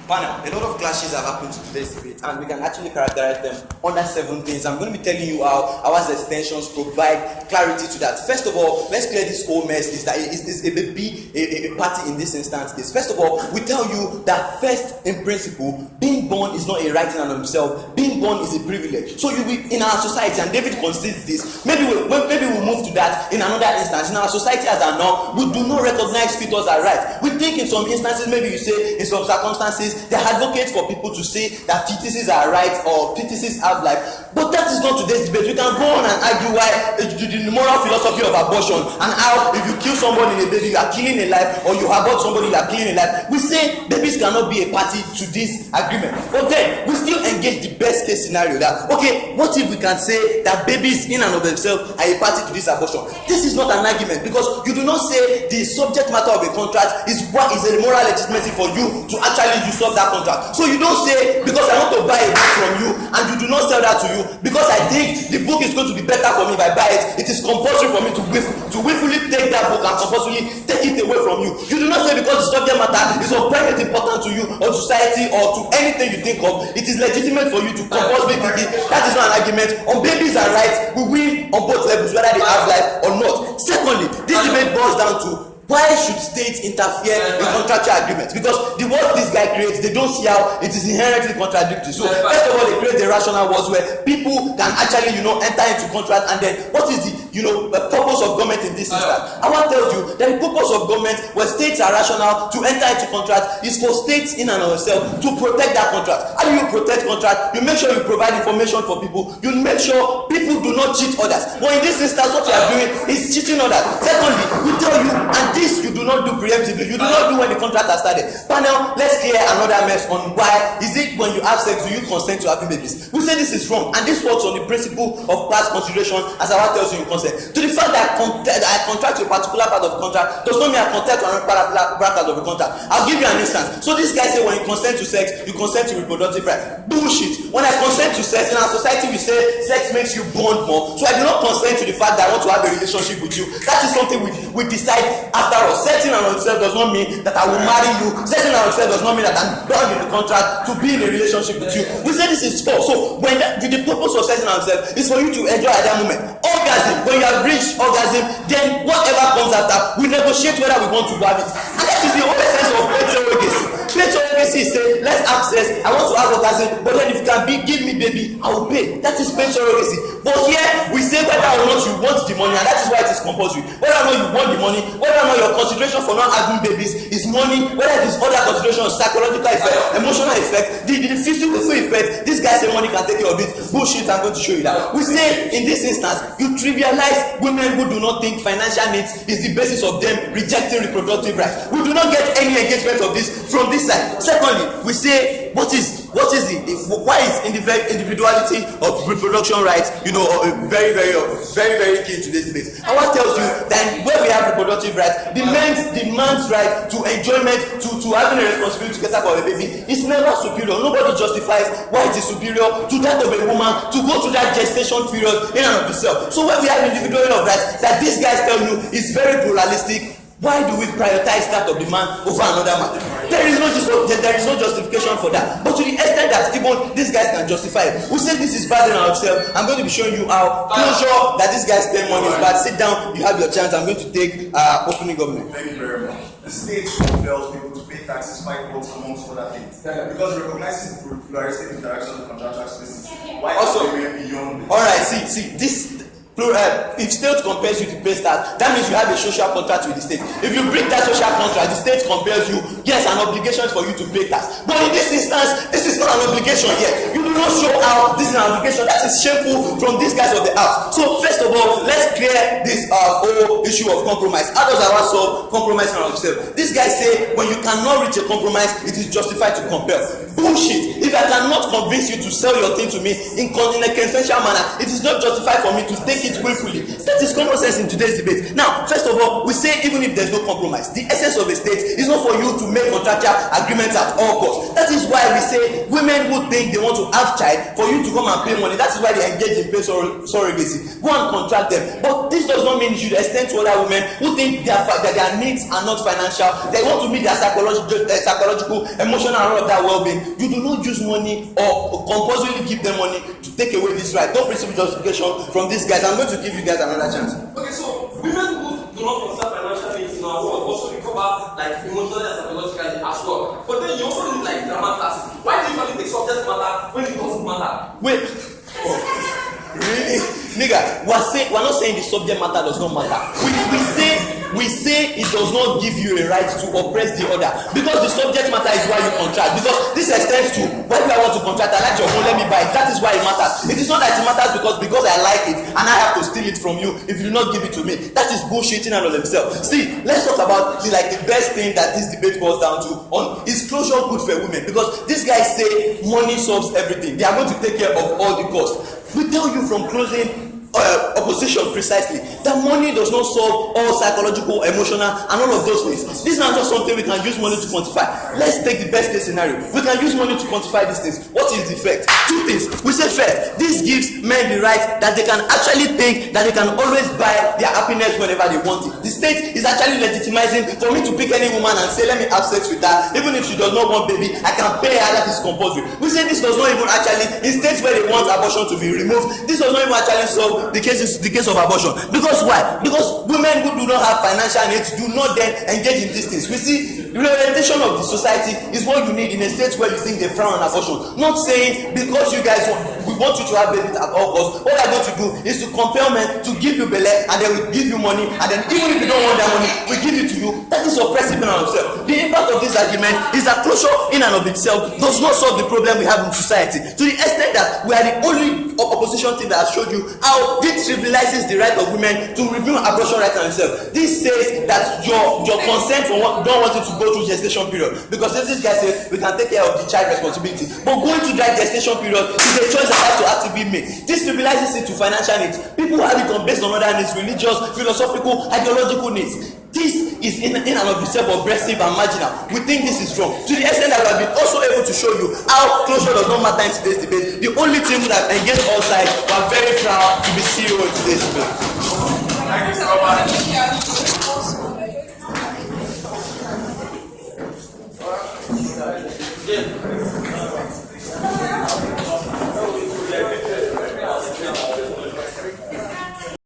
Panel, a lot of clashes have happened to today's debate, and we can actually characterize them under 7 things. I'm going to be telling you how our extensions provide clarity to that. First of all, let's clear this whole mess. Is that is a party in this instance? Is first of all, we tell you that first, in principle, being born is not a right in and of itself. Being born is a privilege. So you will, in our society, and David concedes this. Maybe we'll move to that in another instance. In our society as a norm, we do not recognize fetus as right. We think in some instances, maybe you say in some circumstances, they advocate for people to say that fetuses are right or fetuses have life. But that is not today's debate. We can go on and argue why the moral philosophy of abortion and how if you kill somebody in a baby, you are killing a life, or you abort somebody, you are killing a life. We say babies cannot be a party to this agreement. But then we still engage the best case scenario that, okay, what if we can say that babies in and of themselves are a party to this abortion? This is not an argument, because you do not say the subject matter of a contract is what is a moral legitimacy for you to actually usurp that contract. So you don't say, because I want to buy a book from you and you do not sell that to you, because I think the book is going to be better for me if I buy it, it is compulsory for me to willfully take that book and compulsorily take it away from you. You do not say because the subject matter is of private importance to you or society or to anything you think of, it is legitimate for you to compulsorily take it. That is not an argument. On babies and rights, we win on both levels, whether they have life or not. Secondly, this debate boils down to, why should states interfere in contractual agreements? Because the words this guy creates, they don't see how it is inherently contradictory. So first of all, they create the rational words where people can actually, enter into contract. And then what is the purpose of government in this instance? I want to tell you that the purpose of government, where states are rational to enter into contract, is for states in and of themselves to protect that contract. How do you protect contract? You make sure you provide information for people. You make sure people do not cheat others. But in this instance, what you are doing is cheating others. Secondly, we tell you, and this you do not do preemptively. You do not do when the contract has started. Panel, let's clear another mess on why is it when you have sex do you consent to having babies? We say this is wrong, and this works on the principle of class consideration, as our tells you in consent. To the fact that I contract to a particular part of the contract does not mean I consent to another part of the contract. I'll give you an instance. So this guy say when you consent to sex, you consent to reproductive right. Bullshit. When I consent to sex, in our society we say sex makes you bond more. So I do not consent to the fact that I want to have a relationship with you. That is something we decide after all. Setting on ourselves does not mean that I will marry you. Setting on ourselves does not mean that I'm done in the contract to be in a relationship with you. We say this is false. So when the purpose of setting on ourselves is for you to enjoy at that moment. Orgasm, when you have reached orgasm, then whatever comes after, we negotiate whether we want to have it. And that is the whole essence of surrogacy. Surrogacy is saying, let's have sex, I want to have orgasm, but then if you can give me baby, I will pay. That is surrogacy. But here we say whether or not you want the money, and that is why it is compulsory. Whether or not you want the money, whether or not your consideration for not having babies is money, whether it is other consideration, psychological effect, emotional effect, the physical effect. This guy say money can take care of it. Bullshit. I'm going to show you that. We say in this instance, you trivialize women who do not think financial needs is the basis of them rejecting reproductive rights. We do not get any engagement of this from this side. Secondly, we say why is individuality of reproduction rights very very key to this debate. And what tells you that where we have reproductive rights, the man's right to enjoyment, to having a responsibility to get up for a baby is never superior. Nobody justifies why it is superior to that of a woman to go through that gestation period in and of itself. So when we have individuality of rights that these guys tell you is very pluralistic, why do we prioritize that of the man over another man? There is no justification for that. But to the extent that even these guys can justify it, we say this is bad in ourselves. I'm going to be showing you how closure that these guys spend money is bad. Sit down, you have your chance. I'm going to take opening government. Thank you very much. The state compels people to pay taxes, fight votes, amongst other things. Because it recognizes the pluralistic interaction of contractual spaces. Why also beyond this? Alright, see, this if state compels you to pay tax, that means you have a social contract with the state. If you break that social contract, the state compels you, yes, an obligation for you to pay tax. But in this instance, this is not an obligation yet. You do not show how this is an obligation. That is shameful from these guys of the house. So first of all, let's clear this whole issue of compromise. How does our solve compromise on ourselves? These guys say when you cannot reach a compromise, it is justified to compel. Bullshit. If I cannot convince you to sell your thing to me in a consensual manner, it is not justified for me to take it willfully. That is common sense in today's debate. Now, first of all, we say even if there's no compromise, the essence of a state is not for you to make contractual agreements at all costs. That is why we say women who think they want to have child, for you to come and pay money, that is why they engage in pay surrogacy. Go and contract them. But this does not mean you should extend to other women who think that their needs are not financial. They want to meet their psychological, emotional, and all of that well-being. You do not use money or compulsorily give them money to take away this right. Don't receive justification from these guys. I'm going to give you guys another chance. Okay, so women who do not consider financial needs in our world also recover like emotionally and psychologically as well. But then you also need like drama classes. Why do you usually take subject matter when it doesn't matter? Wait. Oh. Really? Nigga, we're not saying the subject matter does not matter. We say it does not give you a right to oppress the other, because the subject matter is why you contract. Because this extends to why do I want to contract? I like your phone, let me buy it. That is why it matters. It is not that it matters because I like it and I have to steal it from you if you do not give it to me. That is bullshitting out of themselves. See, let's talk about the best thing that this debate boils down to on is closure good for women, because these guys say money solves everything. They are going to take care of all the costs. We tell you from closing opposition precisely that money does not solve all psychological, emotional, and all of those things. This is not just something we can use money to quantify. Let's take the best case scenario. We can use money to quantify these things. What is the effect? Two things. We say first, this gives men the right that they can actually think that they can always buy their happiness whenever they want it. The state is actually legitimizing for me to pick any woman and say, let me have sex with her, even if she does not want baby, I can pay her. That is compulsory. We say this does not even actually, in states where they want abortion to be removed, this does not even actually solve the case of abortion. Because why? Because women who do not have financial needs do not then engage in these things. We see reorientation of the society is what you need in a state where you think they frown on abortion. Not saying because you guys we want you to have babies at all costs. What we are going to do is to compel men to give you belle, and then we give you money, and then even if you don't want that money, we give it to you. That is oppressive in and of itself. The impact of this argument is that closure in and of itself does not solve the problem we have in society, to the extent that we are the only opposition team that has showed you how this trivializes the right of women to review abortion rights and themselves. This says that your consent for don't want you to go through gestation period, because this guy says we can take care of the child responsibility, but going through that gestation period is a choice that has to actively be made. This trivializes it to financial needs. People have it based on other needs, religious, philosophical, ideological needs. This is in and of itself oppressive and marginal. We think this is wrong, to the extent that we have been also able to show you how closure does not matter in today's debate. The only team that engaged all sides, we are very proud to be CEO in today's debate. Thank you so much.